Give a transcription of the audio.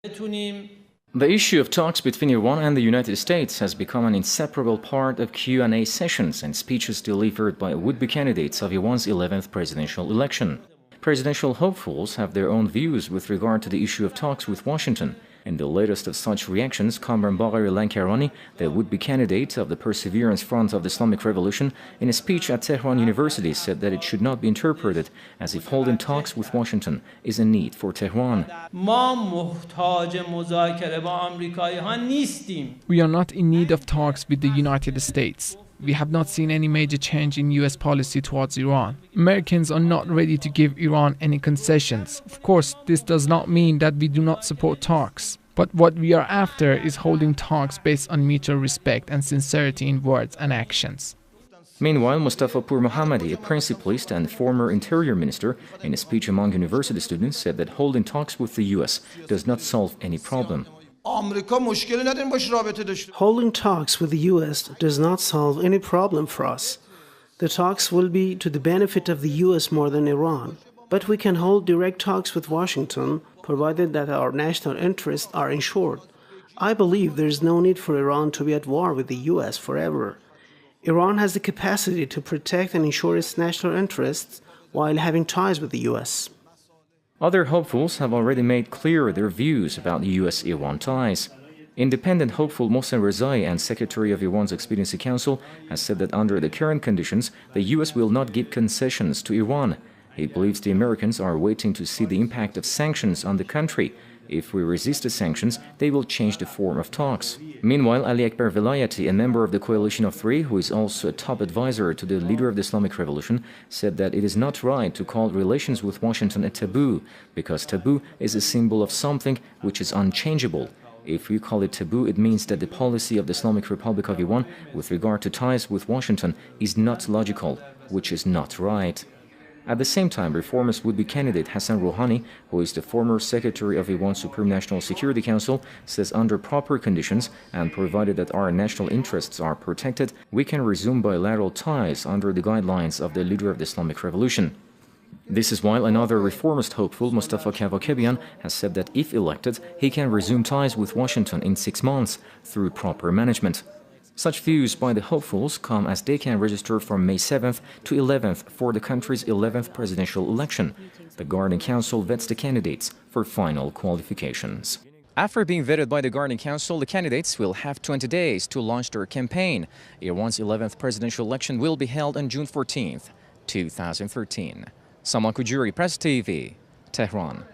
The issue of talks between Iran and the United States has become an inseparable part of Q&A sessions and speeches delivered by would-be candidates of Iran's 11th presidential election. Presidential hopefuls have their own views with regard to the issue of talks with Washington. In the latest of such reactions, Kamran Bagheri Lankarani, the would-be candidate of the Perseverance Front of the Islamic Revolution, in a speech at Tehran University said that it should not be interpreted as if holding talks with Washington is a need for Tehran. We are not in need of talks with the United States. We have not seen any major change in U.S. policy towards Iran. Americans are not ready to give Iran any concessions. Of course, this does not mean that we do not support talks. But what we are after is holding talks based on mutual respect and sincerity in words and actions. Meanwhile, Mustafa Pur Mohammadi, a principalist and former interior minister, in a speech among university students said that holding talks with the U.S. does not solve any problem. Holding talks with the U.S. does not solve any problem for us. The talks will be to the benefit of the U.S. more than Iran. But we can hold direct talks with Washington, provided that our national interests are ensured. I believe there is no need for Iran to be at war with the U.S. forever. Iran has the capacity to protect and ensure its national interests while having ties with the U.S. Other hopefuls have already made clear their views about the U.S.-Iran ties. Independent hopeful Mohsen Rezai and Secretary of Iran's Expediency Council has said that under the current conditions, the U.S. will not give concessions to Iran. He believes the Americans are waiting to see the impact of sanctions on the country. If we resist the sanctions, they will change the form of talks. Meanwhile, Ali Akbar Velayati, a member of the Coalition of Three, who is also a top advisor to the leader of the Islamic Revolution, said that it is not right to call relations with Washington a taboo, because taboo is a symbol of something which is unchangeable. If we call it taboo, it means that the policy of the Islamic Republic of Iran with regard to ties with Washington is not logical, which is not right. At the same time, reformist would-be candidate Hassan Rouhani, who is the former secretary of Iran's Supreme National Security Council, says under proper conditions and provided that our national interests are protected, we can resume bilateral ties under the guidelines of the leader of the Islamic Revolution. This is while another reformist hopeful, Mustafa Kavakebian, has said that if elected, he can resume ties with Washington in 6 months through proper management. Such views by the hopefuls come as they can register from May 7th to 11th for the country's 11th presidential election. The Guardian Council vets the candidates for final qualifications. After being vetted by the Guardian Council, the candidates will have 20 days to launch their campaign. Iran's 11th presidential election will be held on June 14th, 2013. Saman Kujuri, Press TV, Tehran.